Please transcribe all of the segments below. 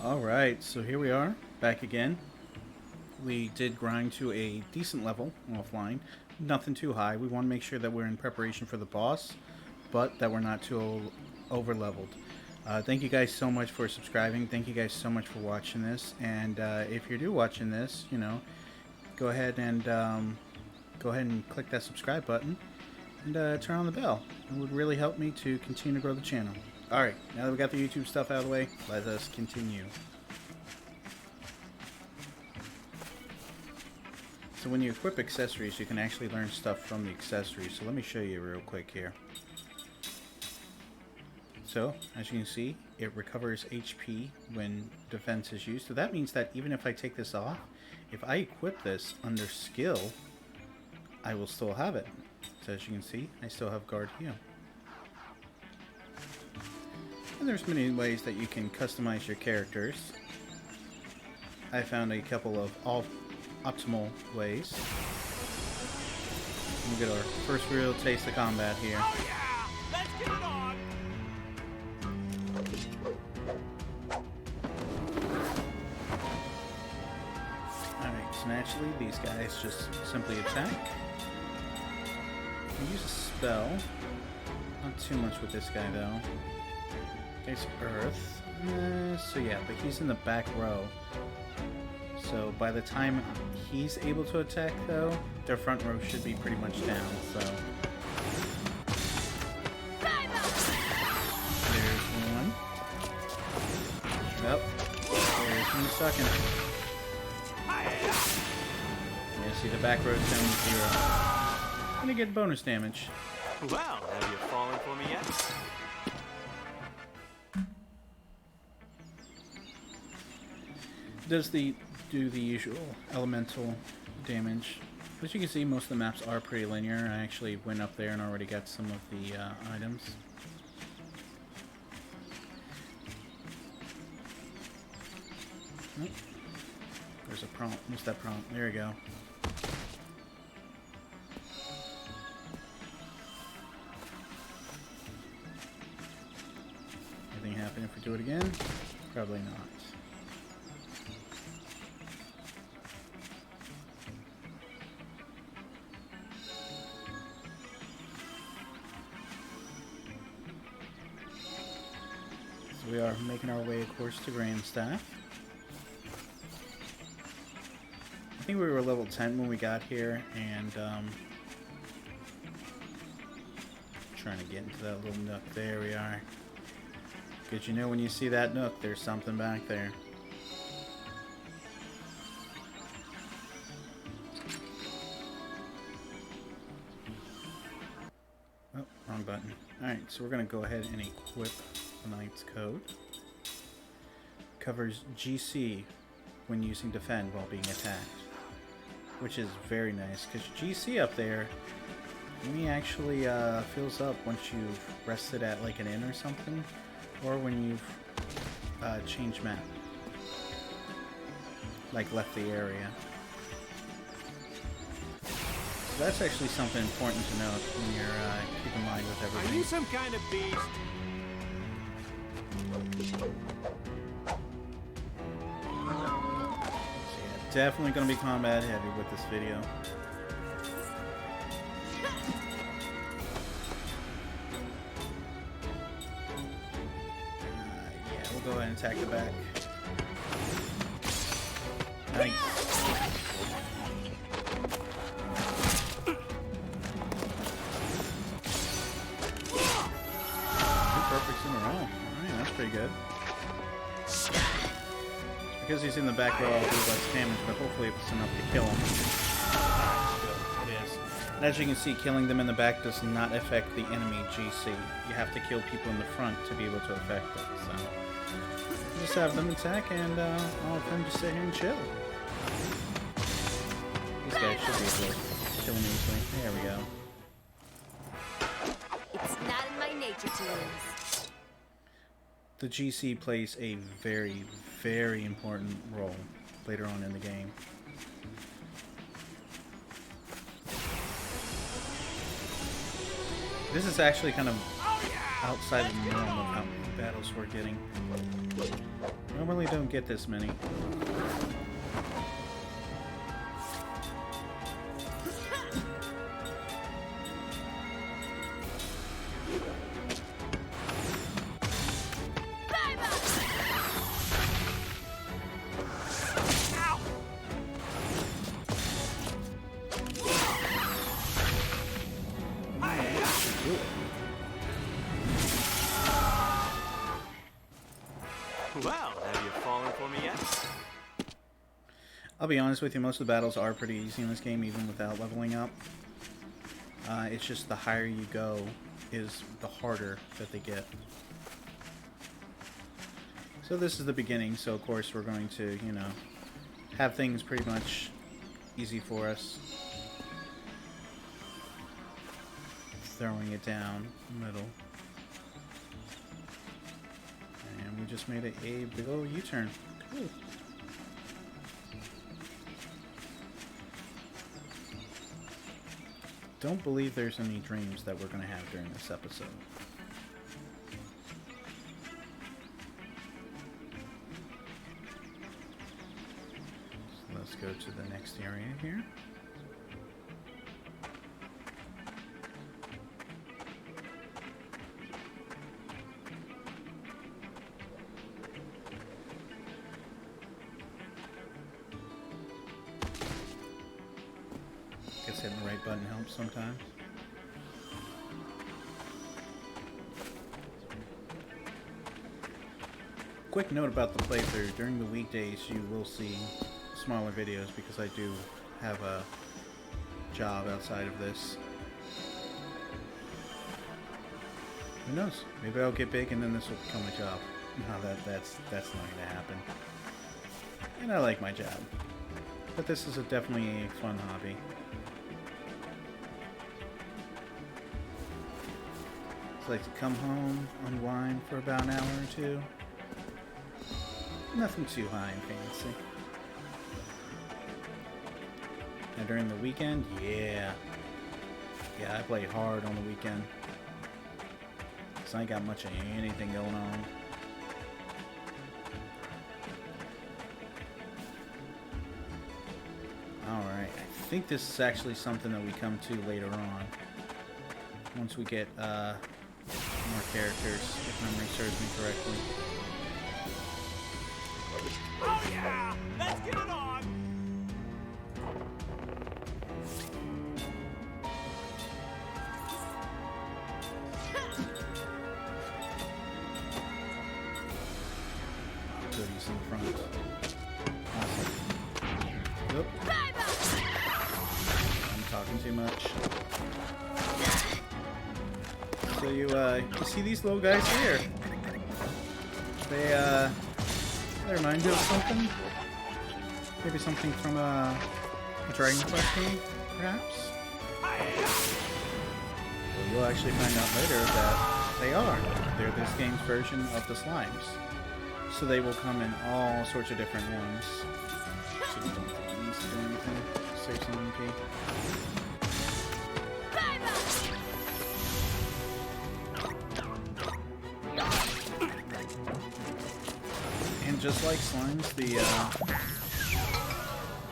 Alright, so here we are, back again. We did grind to a decent level offline. Nothing too high. We want to make sure that we're in preparation for the boss, but that we're not too over-leveled. Thank you guys so much for subscribing. Thank you guys so much for watching this. And if you're watching this, you know, go ahead and click that subscribe button and turn on the bell. It would really help me to continue to grow the channel. Alright, now that we got the YouTube stuff out of the way, let us continue. So when you equip accessories, you can actually learn stuff from the accessories. So let me show you real quick here. So, as you can see, it recovers HP when defense is used. So that means that even if I take this off, if I equip this under skill, I will still have it. So as you can see, I still have guard heal. And there's many ways that you can customize your characters. I found a couple of optimal ways. We'll get our first real taste of combat here. Oh yeah! Let's get it on! Alright, so naturally these guys just simply attack. We use a spell. Not too much with this guy though. It's Earth. So yeah, but he's in the back row. So by the time he's able to attack though, their front row should be pretty much down, so. There's one. Yep. There's one second. Yeah, see the back row's down to 0. Gonna get bonus damage. Well, have you fallen for me yet? Does do the usual elemental damage. As you can see, most of the maps are pretty linear. I actually went up there and already got some of the items. Oh, there's a prompt. What's that prompt? There we go. Anything happen if we do it again? Probably not. We are making our way, of course, to Grandstaff. I think we were level 10 when we got here, and trying to get into that little nook. There we are. Because you know when you see that nook, there's something back there. Oh, wrong button. Alright, so we're going to go ahead and equip Knight's Code. Covers GC when using defend while being attacked, which is very nice because GC up there only actually fills up once you've rested at like an inn or something, or when you've changed map, like left the area. So that's actually something important to note when you're keep in mind with everything. Are you some kind of beast? So yeah, definitely going to be combat heavy with this video. Yeah, we'll go ahead and attack the back. Nice. Two perfects in a row. Alright, that's pretty good. Because he's in the back row, I'll do less damage, but hopefully it's enough to kill him. It is. And as you can see, killing them in the back does not affect the enemy GC. You have to kill people in the front to be able to affect it. So just have them attack, and I'll have them just sit here and chill. These guys should be able to kill them easily. There we go. It's not in my nature to lose. The GC plays a very, very important role later on in the game. This is actually kind of outside of the norm of how many battles we're getting. Normally don't get this many. Well, have you fallen for me yet? I'll be honest with you, most of the battles are pretty easy in this game, even without leveling up. It's just the higher you go is the harder that they get. So this is the beginning, so of course we're going to, you know, have things pretty much easy for us. Throwing it down the middle. And we just made a big old U-turn. Cool. Don't believe there's any dreams that we're going to have during this episode. So let's go to the next area here. Guess hitting the right button helps sometimes. Quick note about the playthrough. During the weekdays you will see smaller videos because I do have a job outside of this. Who knows? Maybe I'll get big and then this will become a job. No, that's not going to happen. And I like my job. But this is definitely a fun hobby. It's like to come home, unwind for about an hour or two. Nothing too high and fancy. Now during the weekend, yeah, I play hard on the weekend. Cause I ain't got much of anything going on. Alright, I think this is actually something that we come to later on. Once we get more characters, if memory serves me correctly. Oh yeah! Let's get it on! Goodies in front. Awesome. Oop. I'm talking too much. So you see these little guys here? They remind you of something? Maybe something from a Dragon Quest game, perhaps? Well, you'll actually find out later that they are. They're this game's version of the slimes. So they will come in all sorts of different ones. So you don't think it needs to do anything. Save some MP. And just like slimes, the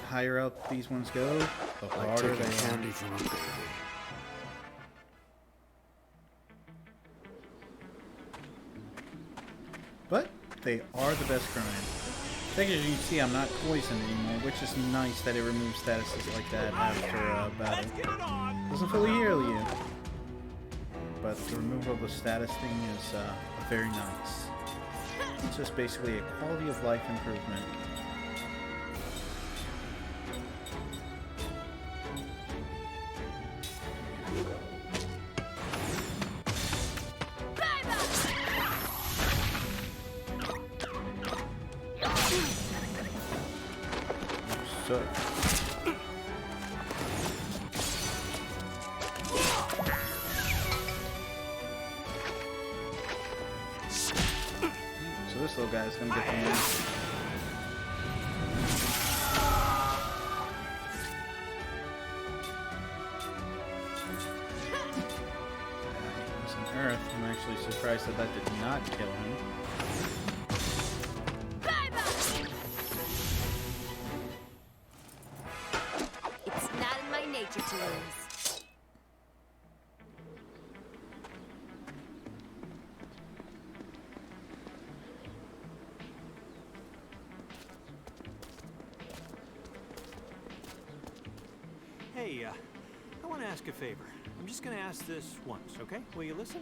higher up these ones go, the harder they are. From a baby. But they are the best grind. I think as you can see, I'm not poisoned anymore, which is nice that it removes statuses like that after a battle. Let's get it on! Doesn't fully heal you, but the removal of the status thing is very nice. It's just basically a quality of life improvement. So, this little guy is gonna get the win. He's an earth. I'm actually surprised that that did not kill him. Hey, I want to ask a favor. I'm just gonna ask this once, okay? Will you listen?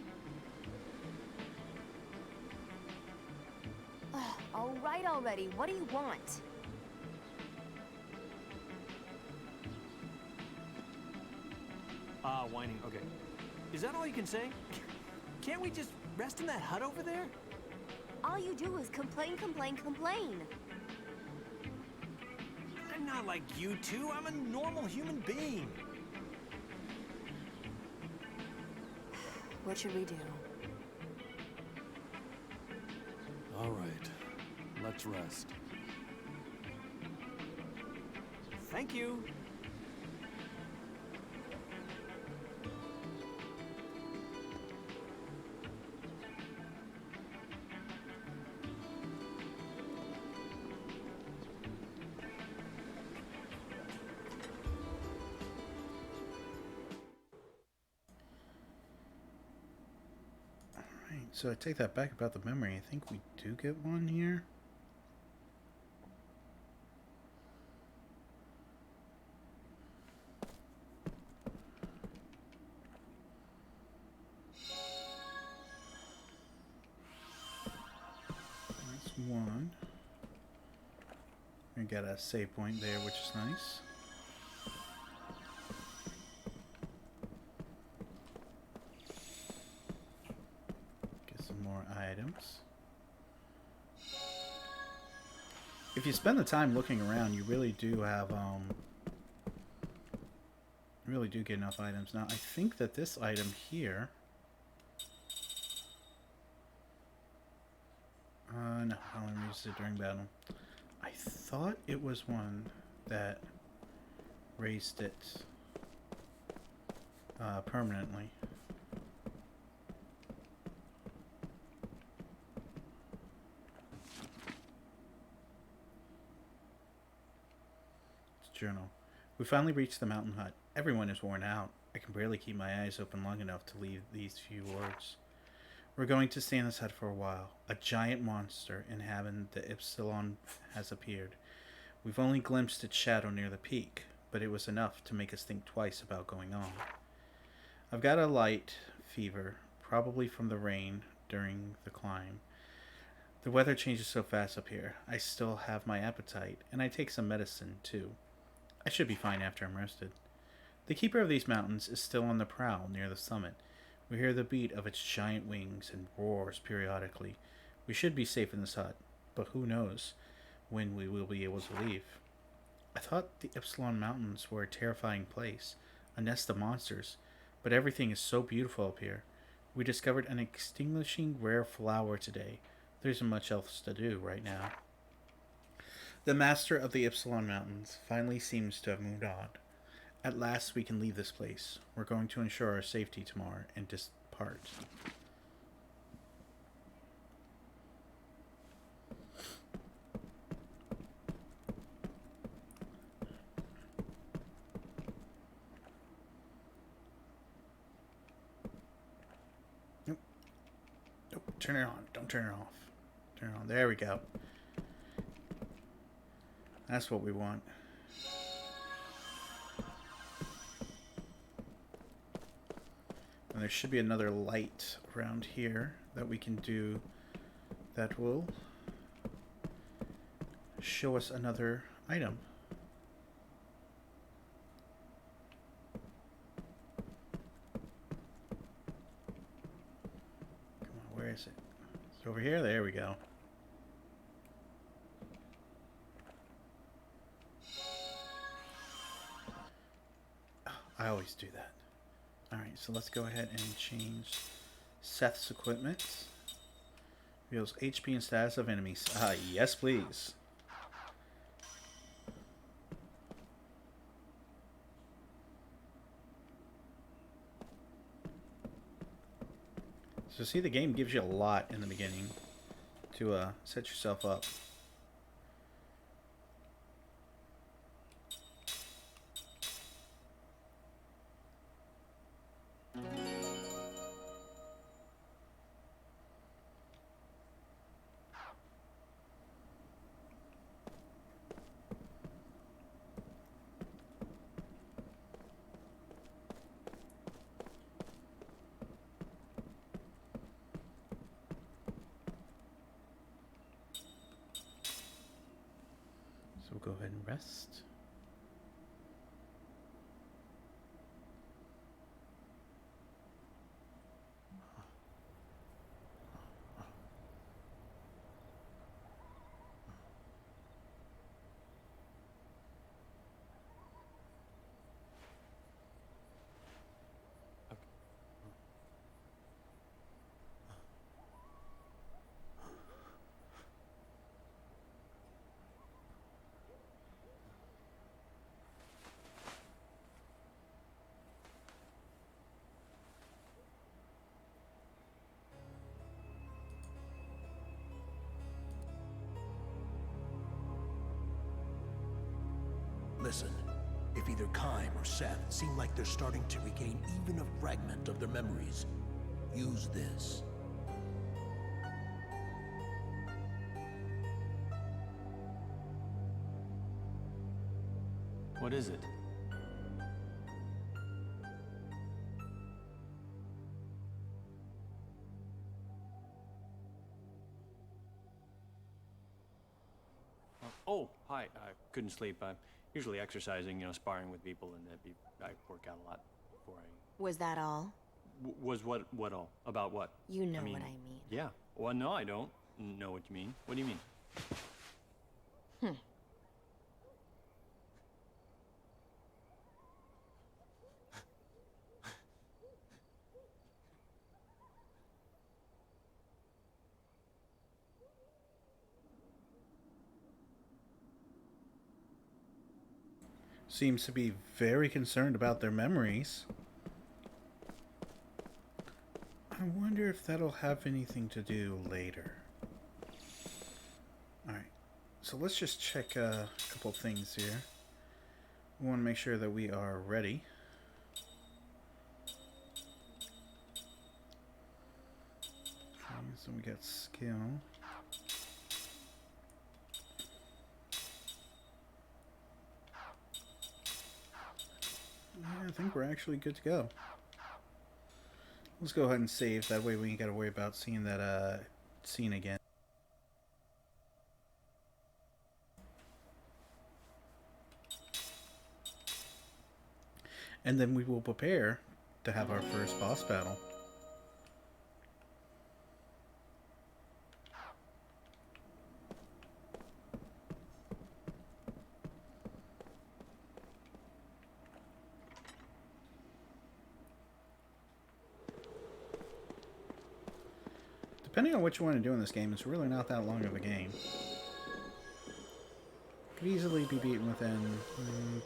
All right already. What do you want? Whining. Okay. Is that all you can say? Can't we just rest in that hut over there? All you do is complain, complain, complain. I'm not like you two. I'm a normal human being. What should we do? All right, let's rest. Thank you. Alright, so I take that back about the memory. I think we do get one here. That's one. We got a save point there, which is nice. Get some more items. If you spend the time looking around, you really do have really do get enough items. Now I think that this item here no, I only used it during battle. I thought it was one that raised it permanently. It's journal. We finally reached the mountain hut. Everyone is worn out. I can barely keep my eyes open long enough to leave these few words. We're going to stay in this hut for a while. A giant monster inhabiting the Ypsilon has appeared. We've only glimpsed its shadow near the peak, but it was enough to make us think twice about going on. I've got a light fever, probably from the rain during the climb. The weather changes so fast up here. I still have my appetite, and I take some medicine, too. I should be fine after I'm rested. The keeper of these mountains is still on the prowl near the summit. We hear the beat of its giant wings and roars periodically. We should be safe in this hut, but who knows when we will be able to leave. I thought the Ypsilon Mountains were a terrifying place, a nest of monsters, but everything is so beautiful up here. We discovered an extinguishing rare flower today. There isn't much else to do right now. The master of the Ypsilon Mountains finally seems to have moved on. At last we can leave this place. We're going to ensure our safety tomorrow and depart. Nope. Nope. Turn it on. Don't turn it off. Turn it on. There we go. That's what we want. And there should be another light around here that we can do that will show us another item. Come on, where is it? It's over here. There we go. Oh, I always do that. Alright, so let's go ahead and change Seth's equipment. Reveals HP and status of enemies. Yes please. So see, the game gives you a lot in the beginning to set yourself up. we'll go ahead and rest. Listen, if either Kime or Seth seem like they're starting to regain even a fragment of their memories, use this. What is it? Oh, hi. I couldn't sleep. I'm usually exercising, sparring with people, and I work out a lot before I... Was that all? Was what all? About what? You know I mean, what I mean. Yeah. Well, no, I don't know what you mean. What do you mean? Seems to be very concerned about their memories. I wonder if that'll have anything to do later. Alright, so let's just check a couple things here. We want to make sure that we are ready. Okay, so we got skill. Yeah, I think we're actually good to go. Let's go ahead and save. That way we ain't got to worry about seeing that scene again. And then we will prepare to have our first boss battle. Depending on what you want to do in this game, it's really not that long of a game. Could easily be beaten within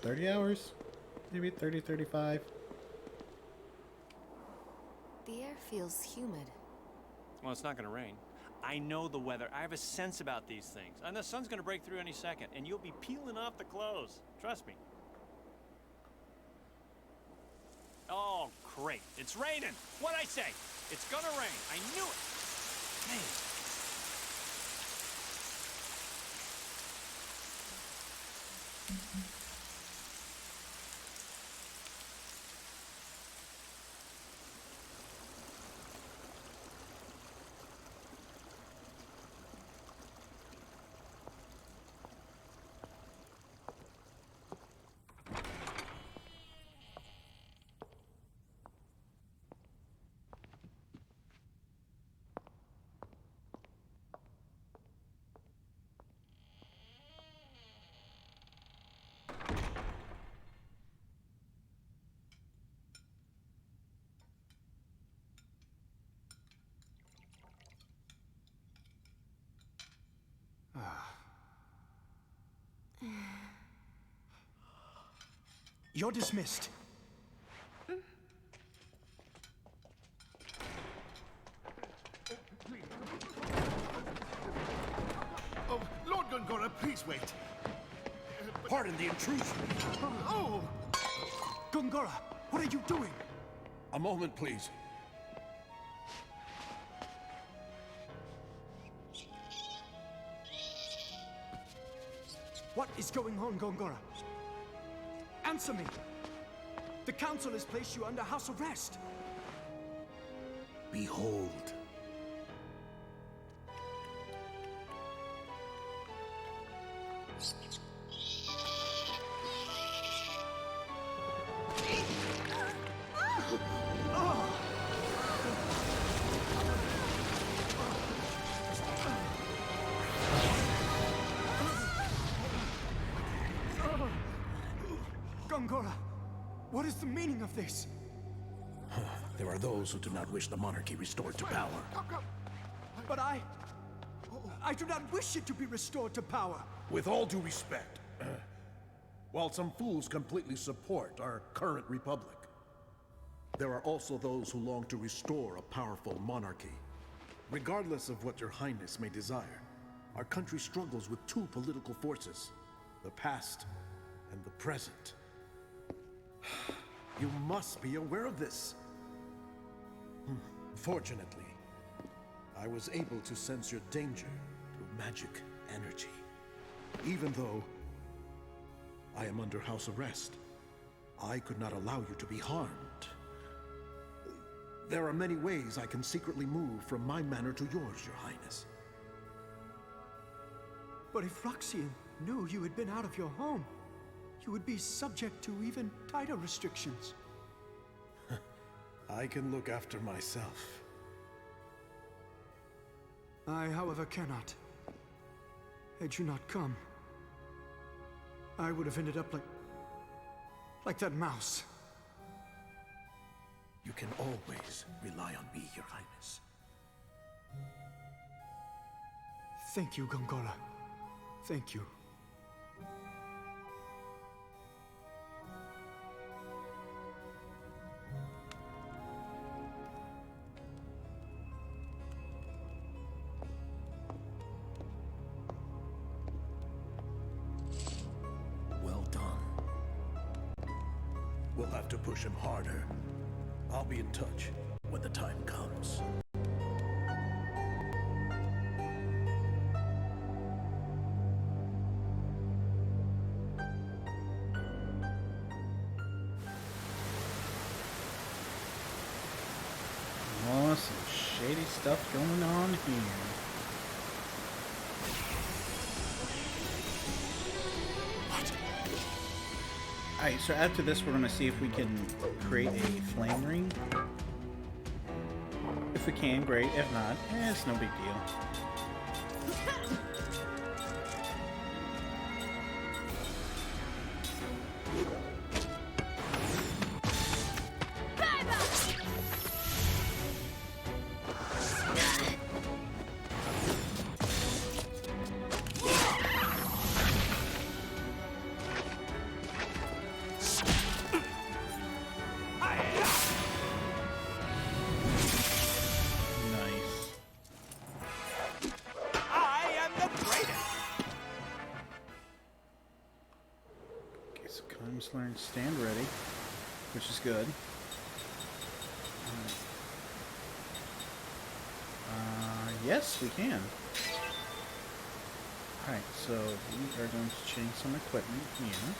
30 hours? Maybe 30, 35. The air feels humid. Well, it's not going to rain. I know the weather. I have a sense about these things. And the sun's going to break through any second, and you'll be peeling off the clothes. Trust me. Oh, great. It's raining. What'd I say? It's gonna rain. I knew it. Man. You're dismissed. Oh, Lord Gongora, please wait. Pardon the intrusion. Oh! Gongora, what are you doing? A moment, please. What is going on, Gongora? Answer me! The council has placed you under house arrest. Behold. Gongora, what is the meaning of this? There are those who do not wish the monarchy restored to power. But I do not wish it to be restored to power. With all due respect, while some fools completely support our current republic, there are also those who long to restore a powerful monarchy. Regardless of what your highness may desire, our country struggles with two political forces, the past and the present. You must be aware of this. Fortunately, I was able to sense your danger through magic energy. Even though I am under house arrest, I could not allow you to be harmed. There are many ways I can secretly move from my manor to yours, your highness. But if Roxian knew you had been out of your home, you would be subject to even tighter restrictions. I can look after myself. I, however, cannot. Had you not come, I would have ended up like that mouse. You can always rely on me, your highness. Thank you, Gongora. Thank you. Well done. We'll have to push him harder. I'll be in touch when the time comes. Oh, some shady stuff going on here. Alright, so after this we're going to see if we can create a flame ring. If we can, great. If not, it's no big deal. Nice. I am the greatest. Okay, so Kai's learned stand ready, which is good. Yes, we can. Alright, so we are going to change some equipment here.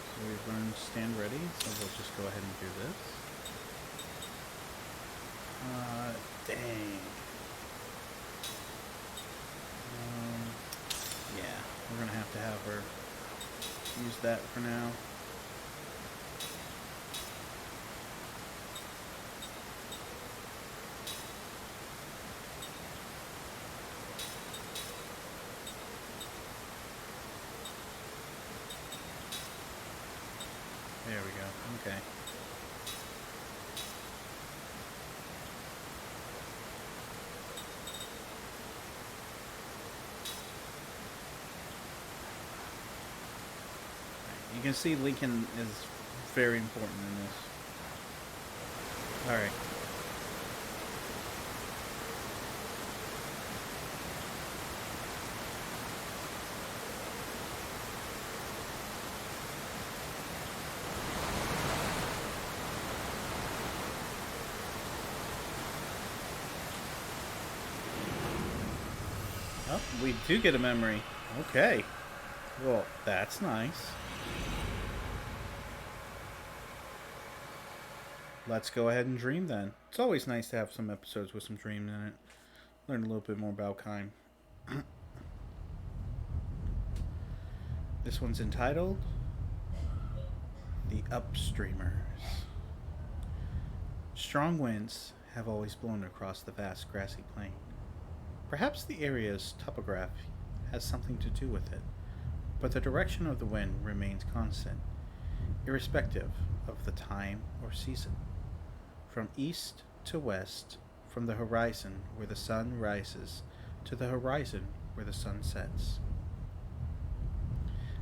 So we've learned stand ready, so we'll just go ahead and do this. Dang. Yeah, we're gonna have to have her use that for now. There we go. Okay. You can see Lincoln is very important in this. Alright. Oh, we do get a memory. Okay. Well, that's nice. Let's go ahead and dream then. It's always nice to have some episodes with some dream in it. Learn a little bit more about Kaim. This one's entitled The Upstreamers. Strong winds have always blown across the vast grassy plain. Perhaps the area's topography has something to do with it, but the direction of the wind remains constant, irrespective of the time or season. From east to west, from the horizon where the sun rises to the horizon where the sun sets.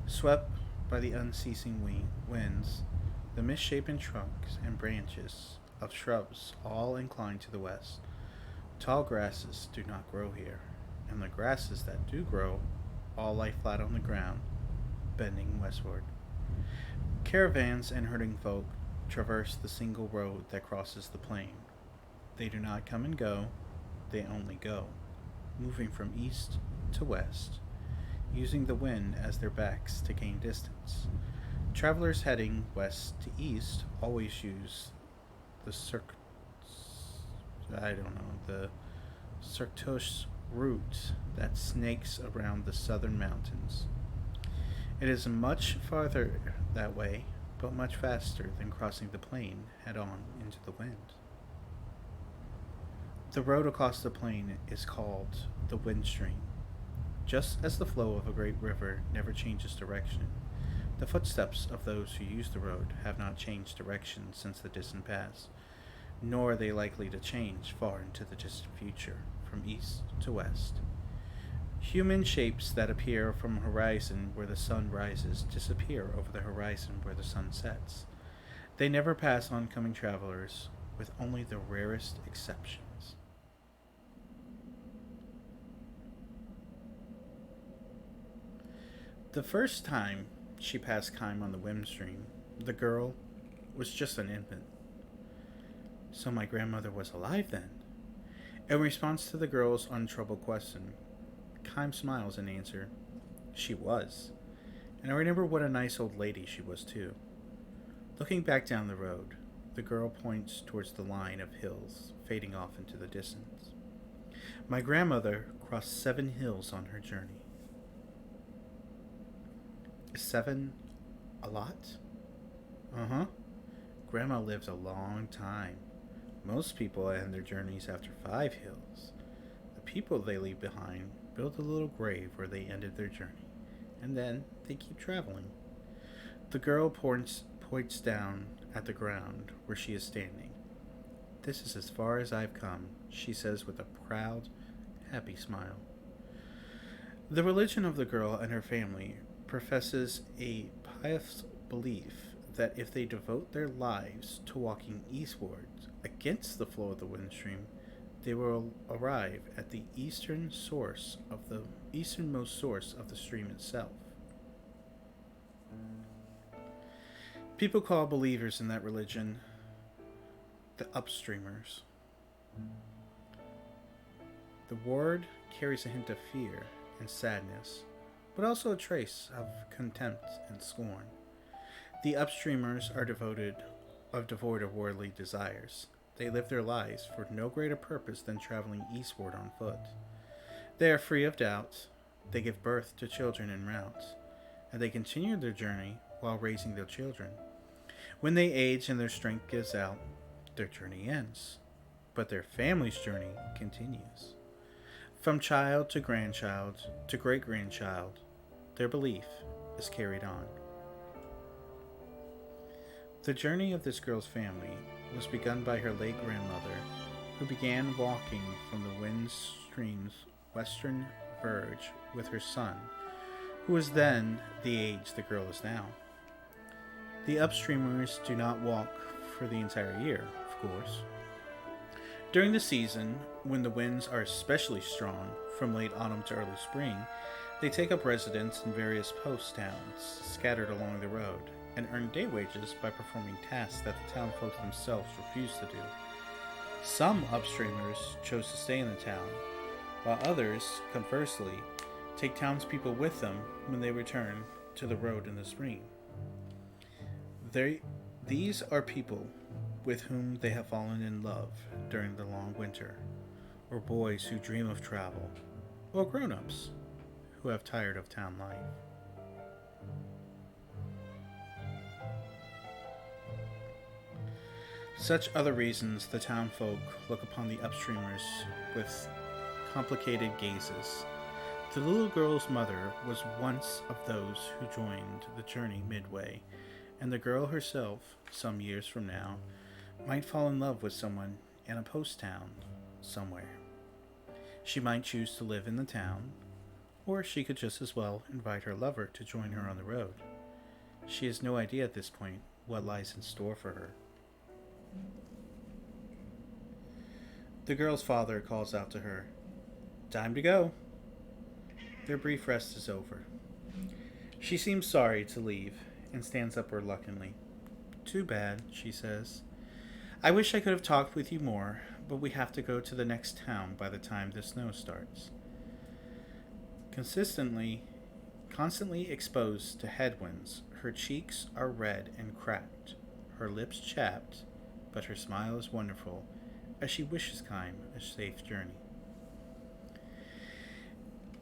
Swept by the unceasing winds, the misshapen trunks and branches of shrubs all incline to the west. Tall grasses do not grow here, and the grasses that do grow all lie flat on the ground, bending westward. Caravans and herding folk traverse the single road that crosses the plain. They do not come and go, they only go, moving from east to west, using the wind as their backs to gain distance. Travelers heading west to east always use the the circuitous route that snakes around the southern mountains. It is much farther that way, but much faster than crossing the plain head on into the wind. The road across the plain is called the wind stream. Just as the flow of a great river never changes direction, the footsteps of those who use the road have not changed direction since the distant past, nor are they likely to change far into the distant future, from east to west. Human shapes that appear from a horizon where the sun rises disappear over the horizon where the sun sets. They never pass oncoming travelers, with only the rarest exceptions. The first time she passed Kime on the wind stream, the girl was just an infant. So my grandmother was alive then? In response to the girl's untroubled question, Kime smiles in answer. She was. And I remember what a nice old lady she was too. Looking back down the road, the girl points towards the line of hills fading off into the distance. My grandmother crossed 7 hills on her journey. Is 7 a lot? Uh-huh. Grandma lived a long time. Most people end their journeys after 5 hills. The people they leave behind build a little grave where they ended their journey, and then they keep traveling. The girl points down at the ground where she is standing. This is as far as I've come, she says with a proud, happy smile. The religion of the girl and her family professes a pious belief that if they devote their lives to walking eastwards against the flow of the wind stream, they will arrive at the easternmost source of the stream itself. People call believers in that religion the upstreamers. The word carries a hint of fear and sadness, but also a trace of contempt and scorn. The upstreamers are devoid of worldly desires. They live their lives for no greater purpose than traveling eastward on foot. They are free of doubt, they give birth to children en route, and they continue their journey while raising their children. When they age and their strength gives out, their journey ends, but their family's journey continues. From child to grandchild to great-grandchild, their belief is carried on. The journey of this girl's family was begun by her late grandmother, who began walking from the wind stream's western verge with her son, who was then the age the girl is now. The upstreamers do not walk for the entire year, of course. During the season, when the winds are especially strong, from late autumn to early spring, they take up residence in various post towns scattered along the road, and earn day wages by performing tasks that the townfolk themselves refuse to do. Some upstreamers chose to stay in the town, while others, conversely, take townspeople with them when they return to the road in the spring. These are people with whom they have fallen in love during the long winter, or boys who dream of travel, or grown-ups who have tired of town life. Such other reasons the townfolk look upon the upstreamers with complicated gazes. The little girl's mother was once of those who joined the journey midway, and the girl herself, some years from now, might fall in love with someone in a post town somewhere. She might choose to live in the town, or she could just as well invite her lover to join her on the road. She has no idea at this point what lies in store for her. The girl's father calls out to her, "Time to go." Their brief rest is over. She seems sorry to leave and stands up reluctantly. "Too bad," she says. "I wish I could have talked with you more, but we have to go to the next town by the time the snow starts." Constantly exposed to headwinds, her cheeks are red and cracked, her lips chapped, but her smile is wonderful as she wishes Kym a safe journey.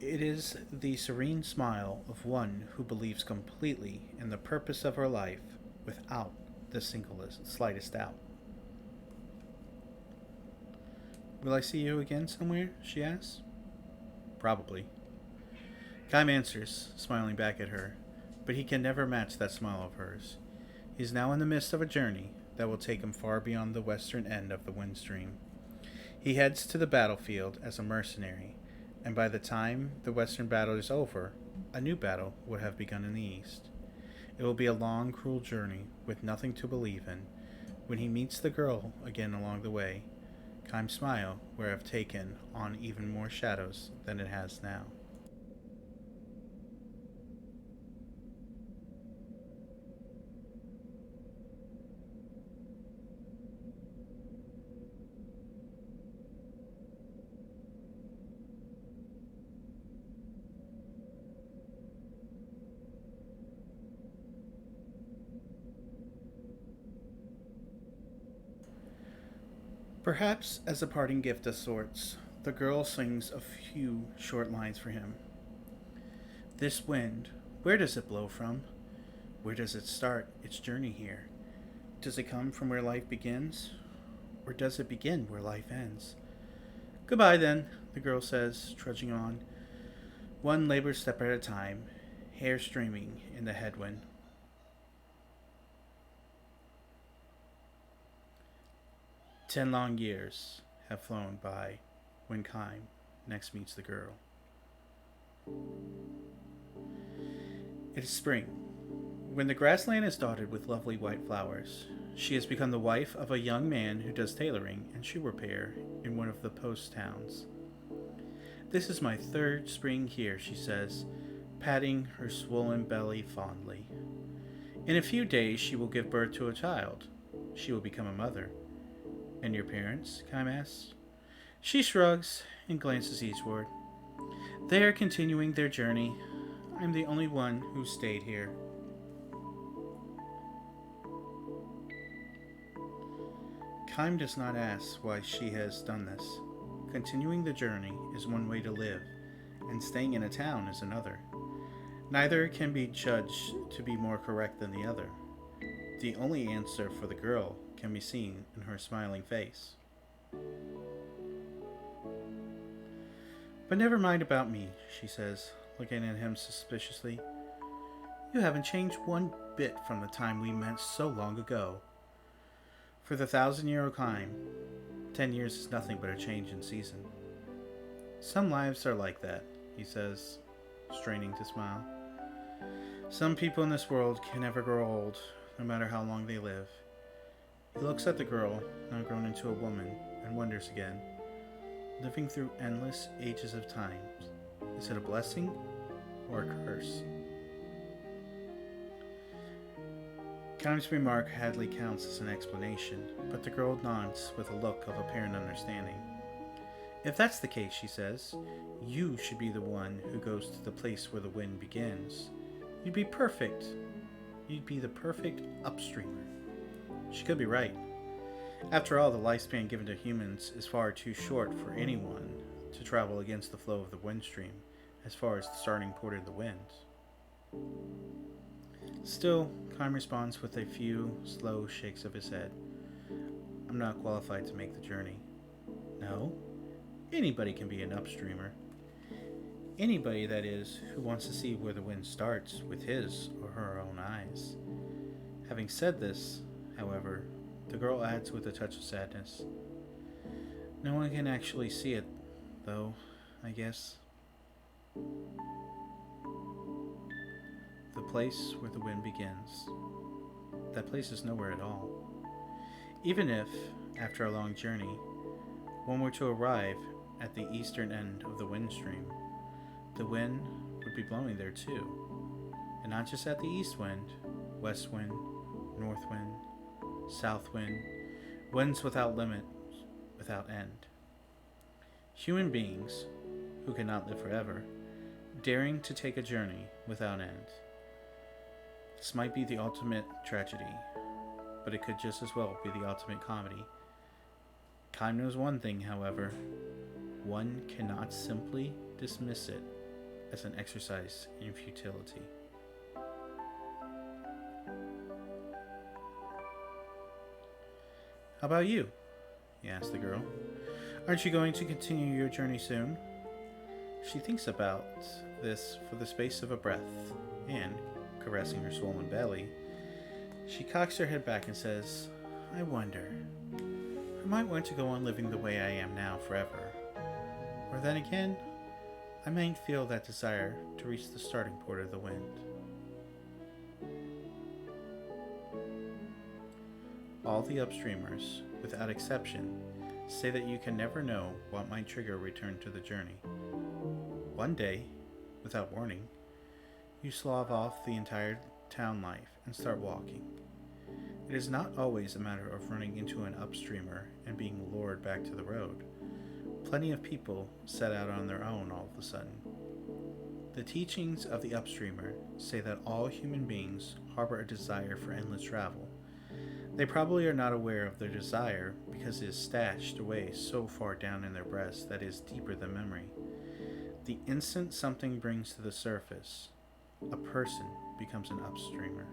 It is the serene smile of one who believes completely in the purpose of her life without the slightest doubt. "Will I see you again somewhere?" she asks. "Probably." Kym answers, smiling back at her, but he can never match that smile of hers. He is now in the midst of a journey that will take him far beyond the western end of the Windstream. He heads to the battlefield as a mercenary, and by the time the western battle is over, a new battle would have begun in the east. It will be a long, cruel journey with nothing to believe in. When he meets the girl again along the way, Kym's smile will have taken on even more shadows than it has now. Perhaps as a parting gift of sorts, the girl sings a few short lines for him. "This wind, where does it blow from? Where does it start its journey here? Does it come from where life begins? Or does it begin where life ends?" "Goodbye, then," the girl says, trudging on, one labored step at a time, hair streaming in the headwind. 10 long years have flown by when Kym next meets the girl. It is spring. When the grassland is dotted with lovely white flowers, she has become the wife of a young man who does tailoring and shoe repair in one of the post towns. "This is my 3rd spring here," she says, patting her swollen belly fondly. "In a few days she will give birth to a child. She will become a mother." "And your parents?" Kym asks. She shrugs and glances eastward. "They are continuing their journey. I'm the only one who stayed here." Kym does not ask why she has done this. Continuing the journey is one way to live, and staying in a town is another. Neither can be judged to be more correct than the other. The only answer for the girl can be seen in her smiling face. "But never mind about me," she says, looking at him suspiciously. "You haven't changed one bit from the time we met so long ago." For the 1,000-year Kym, 10 years is nothing but a change in season. "Some lives are like that," he says, straining to smile. "Some people in this world can never grow old, no matter how long they live." He looks at the girl, now grown into a woman, and wonders again. Living through endless ages of time, is it a blessing or a curse? Kym's remark hardly counts as an explanation, but the girl nods with a look of apparent understanding. "If that's the case," she says, "you should be the one who goes to the place where the wind begins. You'd be perfect. You'd be the perfect upstreamer." She could be right. After all, the lifespan given to humans is far too short for anyone to travel against the flow of the Windstream as far as the starting port of the wind. Still, Kym responds with a few slow shakes of his head. "I'm not qualified to make the journey." "No? Anybody can be an upstreamer. Anybody, that is, who wants to see where the wind starts with his or her own eyes. Having said this, however, the girl adds with a touch of sadness, no one can actually see it, though, I guess. The place where the wind begins. That place is nowhere at all. Even if, after a long journey, one were to arrive at the eastern end of the wind stream, the wind would be blowing there too. And not just at the east wind, west wind, north wind, south wind, winds without limit, without end. Human beings, who cannot live forever, daring to take a journey without end. This might be the ultimate tragedy, but it could just as well be the ultimate comedy. Kime knows one thing, however. One cannot simply dismiss it as an exercise in futility. How about you? He asked the girl. Aren't you going to continue your journey soon? She thinks about this for the space of a breath, and, caressing her swollen belly, she cocks her head back and says, I wonder. I might want to go on living the way I am now forever. Or then again, I might feel that desire to reach the starting port of the wind. All the upstreamers, without exception, say that you can never know what might trigger a return to the journey. One day, without warning, you slough off the entire town life and start walking. It is not always a matter of running into an upstreamer and being lured back to the road. Plenty of people set out on their own all of a sudden. The teachings of the upstreamer say that all human beings harbor a desire for endless travel. They probably are not aware of their desire because it is stashed away so far down in their breasts that it is deeper than memory. The instant something brings to the surface, a person becomes an upstreamer.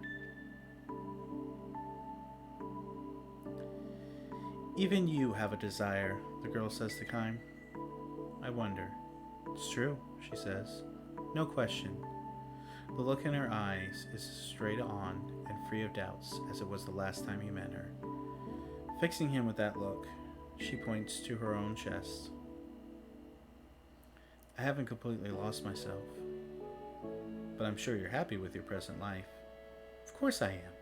Even you have a desire, the girl says to Kime. I wonder. It's true, she says. No question. The look in her eyes is straight on and free of doubts as it was the last time he met her. Fixing him with that look, she points to her own chest. I haven't completely lost myself, but I'm sure you're happy with your present life. Of course I am.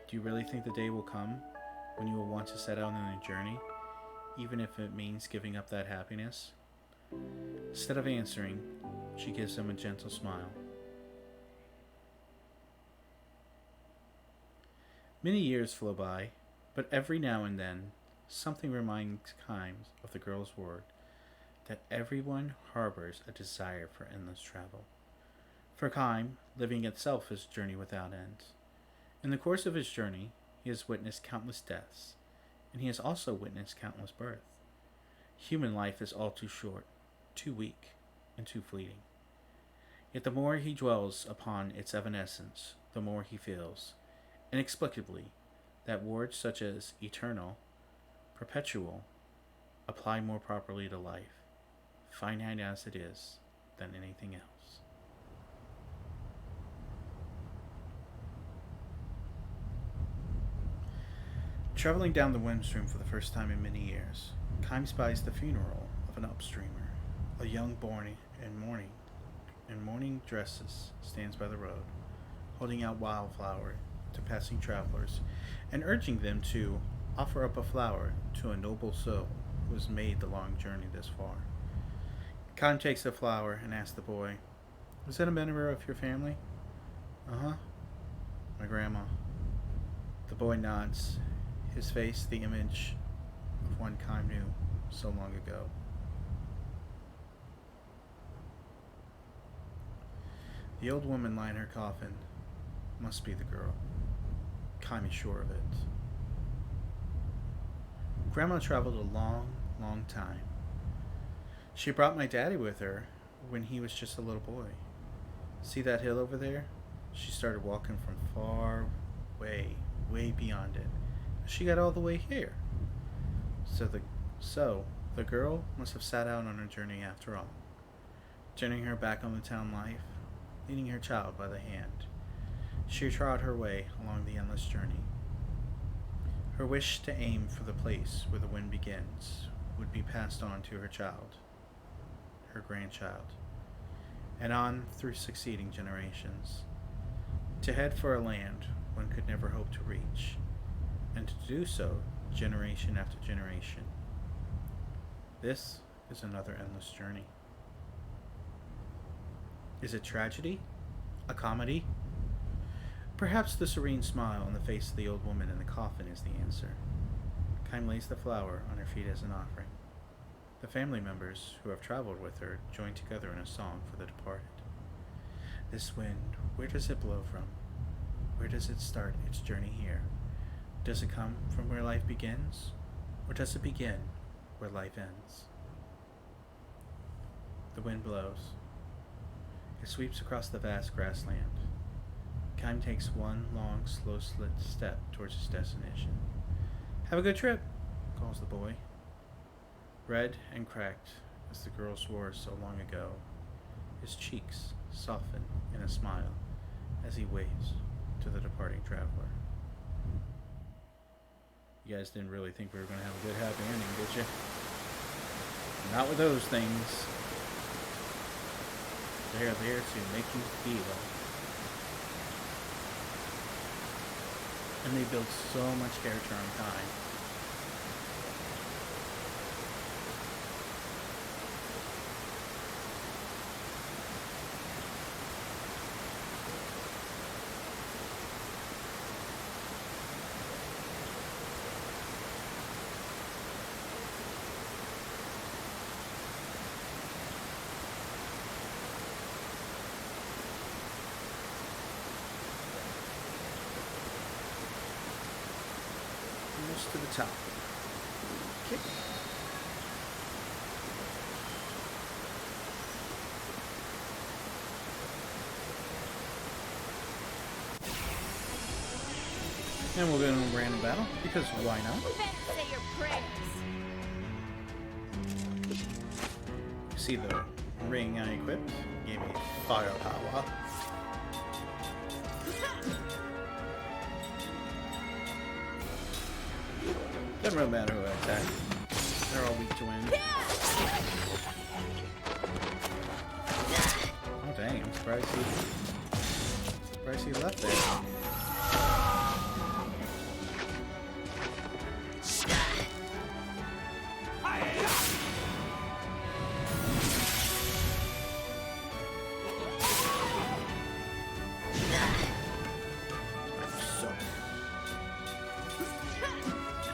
Do you really think the day will come when you will want to set out on a journey, even if it means giving up that happiness? Instead of answering, she gives him a gentle smile. Many years flow by, but every now and then, something reminds Kime of the girl's word, that everyone harbors a desire for endless travel. For Kime, living itself is a journey without end. In the course of his journey, he has witnessed countless deaths, and he has also witnessed countless births. Human life is all too short, too weak, and too fleeting. Yet the more he dwells upon its evanescence, the more he feels, inexplicably, that words such as eternal, perpetual, apply more properly to life, finite as it is, than anything else. Traveling down the wind stream for the first time in many years, Kime spies the funeral of an upstreamer. A young boy in mourning dresses stands by the road, holding out wildflower to passing travelers and urging them to offer up a flower to a noble soul who has made the long journey this far. Kime takes the flower and asks the boy, "Is that a member of your family?" "Uh-huh. My grandma." The boy nods, his face the image of one Kime knew so long ago. The old woman lying in her coffin must be the girl. Kime is sure of it. Grandma traveled a long, long time. She brought my daddy with her when he was just a little boy. See that hill over there? She started walking from far way beyond it. She got all the way here. So the The girl must have sat out on her journey after all, turning her back on the town life, leading her child by the hand. She trod her way along the endless journey. Her wish to aim for the place where the wind begins would be passed on to her child, her grandchild, and on through succeeding generations, to head for a land one could never hope to reach, and to do so generation after generation. This is another endless journey. Is it tragedy? A comedy? Perhaps the serene smile on the face of the old woman in the coffin is the answer. Kime lays the flower on her feet as an offering. The family members who have traveled with her join together in a song for the departed. This wind, where does it blow from? Where does it start its journey here? Does it come from where life begins? Or does it begin where life ends? The wind blows. It sweeps across the vast grassland. Kime takes one long, slow step towards his destination. "Have a good trip," calls the boy. Red and cracked as the girl swore so long ago, his cheeks soften in a smile as he waves to the departing traveler. You guys didn't really think we were going to have a good happy ending, did you? Not with those things. They're there to make you feel. And they build so much character on time. Almost to the top. Okay. And we'll go into a random battle, because why not? You better say your prayers. See the ring I equipped? Gave me firepower. Doesn't really matter who I attack. They're all weak to wind. Oh dang, I'm surprised he left there.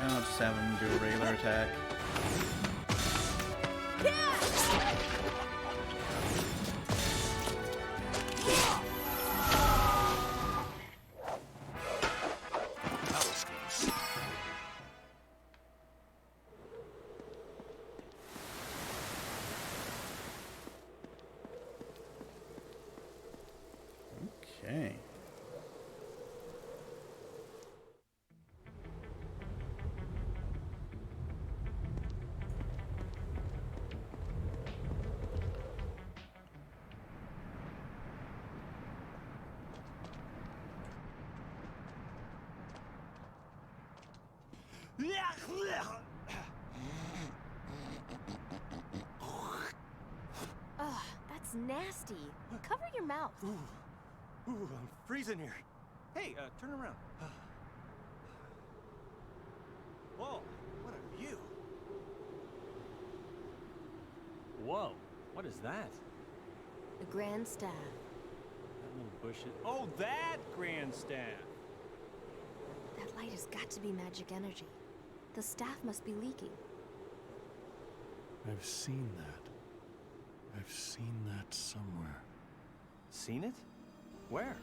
I'll just have him do a regular attack. Okay. Ugh, that's nasty. Cover your mouth. Ooh, I'm freezing here. Hey, turn around. Whoa, what a view. Whoa, what is that? The grand staff. That little bush is... Oh, that grandstand! That light has got to be magic energy. The staff must be leaking. I've seen that. I've seen that somewhere. Seen it? Where?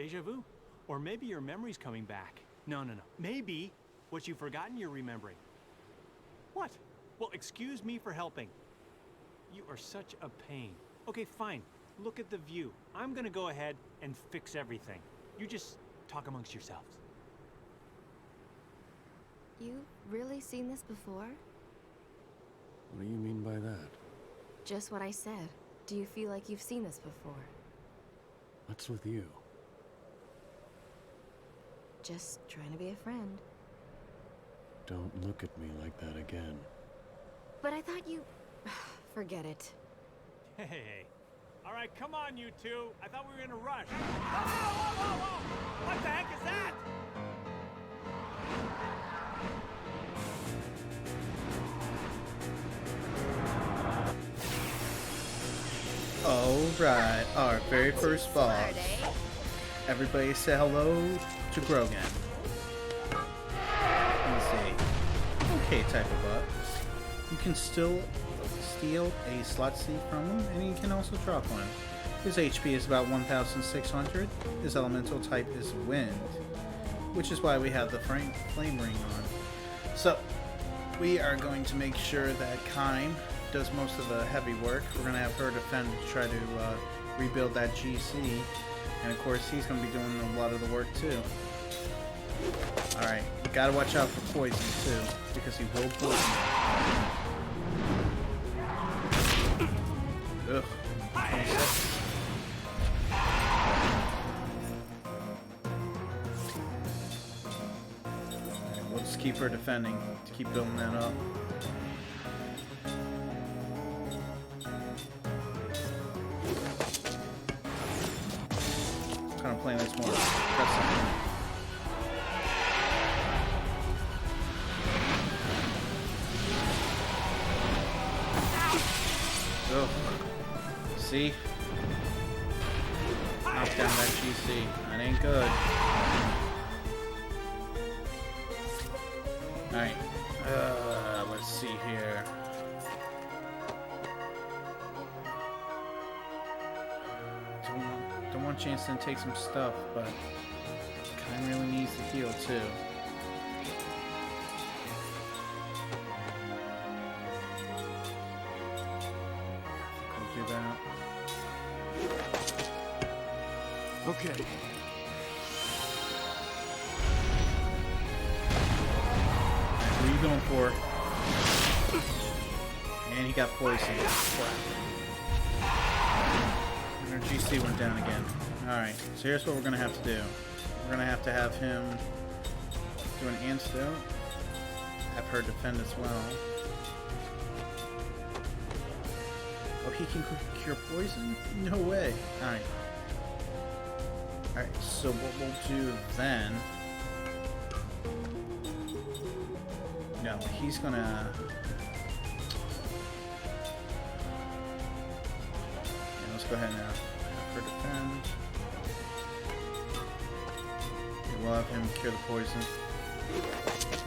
Deja vu? Or maybe your memory's coming back. No. Maybe what you've forgotten you're remembering. What? Well, excuse me for helping. You are such a pain. Okay, fine. Look at the view. I'm gonna go ahead and fix everything. You just talk amongst yourselves. You've really seen this before? What do you mean by that? Just what I said. Do you feel like you've seen this before? What's with you? Just trying to be a friend. Don't look at me like that again. But I thought you... Forget it. Hey. All right, come on, you two. I thought we were in a rush. Whoa! What the heck is that? Alright, our very first boss. Smart, eh? Everybody say hello to Grogan. He's a okay type of bot. You can still steal a slot seed from him, and you can also drop one. His HP is about 1,600. His elemental type is wind, which is why we have the flame ring on. So, we are going to make sure that Kime does most of the heavy work. We're going to have her defend to try to rebuild that GC. And of course, he's going to be doing a lot of the work too. Alright, you gotta watch out for poison too, because he will poison you. Ugh. 26. Alright, we'll just keep her defending to keep building that up. Kind of playing this more aggressively. Oh, see? Knock down that GC. That ain't good. Alright. Let's see here. Don't want Jansen to take some stuff, but Kime really needs to heal too. Do that. Okay. What are you going for? And he got poisoned. And our GC went down again. Alright, so here's what we're going to have to do. We're going to have him do an antidote. Have her defend as well. Oh, he can cure poison? No way. Alright. Alright, so what we'll do then... No, he's gonna... Yeah, let's go ahead now. Have her defend. Okay, we'll have him cure the poison.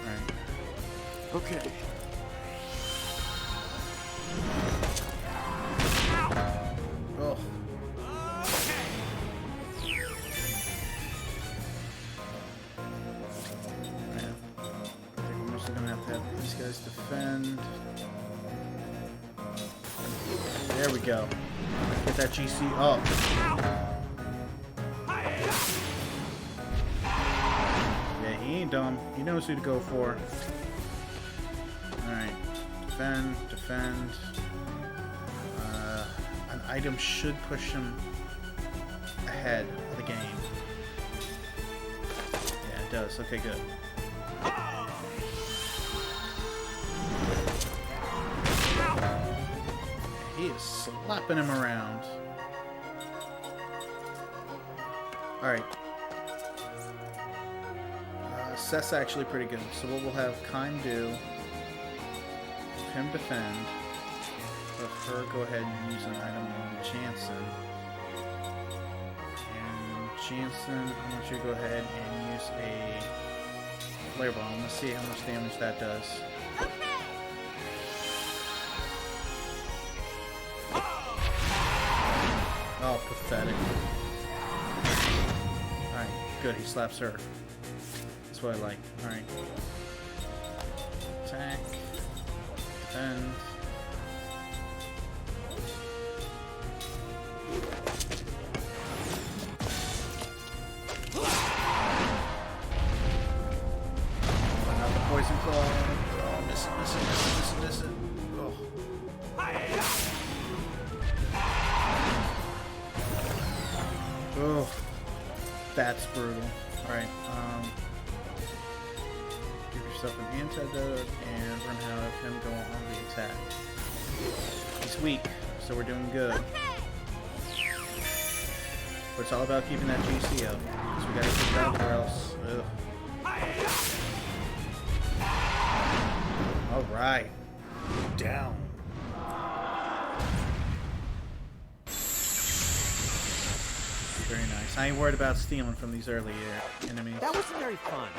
Alright. Okay. Oh. Man. I think we're mostly gonna have to have these guys defend. There we go. Get that GC up. Yeah, he ain't dumb. He knows who to go for. Alright. Defend. An item should push him ahead of the game. Yeah, it does. Okay, good. He is slapping him around. Alright. Seth's actually pretty good. So what we'll have Kime do, him defend, let her go ahead and use an item on Jansen. And Jansen, I want you to go ahead and use a flare bomb. Let's see how much damage that does. Oh, pathetic. Good, he slaps her. That's what I like. Alright. Attack. Defend. Another poison claw. Oh, missing. Oh. Oh. That's brutal. Alright, give yourself an antidote and we're gonna have him go on the attack. He's weak, so we're doing good. But it's all about keeping that GC up. So we gotta keep it up or else. Ugh. Alright. Down. Very nice. I ain't worried about stealing from these early enemies. That wasn't very fun.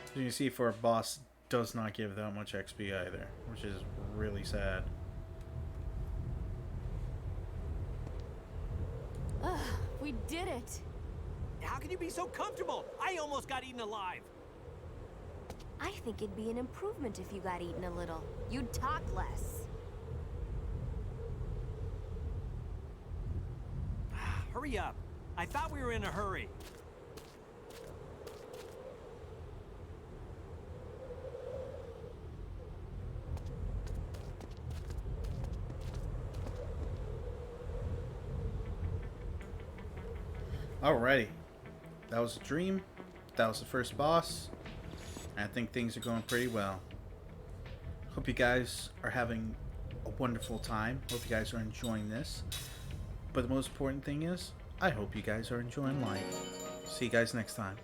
As you can see, for a boss, does not give that much XP either, which is really sad. Ugh, we did it. How can you be so comfortable? I almost got eaten alive. I think it'd be an improvement if you got eaten a little. You'd talk less. Hurry up. I thought we were in a hurry. Alrighty. That was a dream. That was the first boss. I think things are going pretty well. Hope you guys are having a wonderful time. Hope you guys are enjoying this. But the most important thing is, I hope you guys are enjoying life. See you guys next time.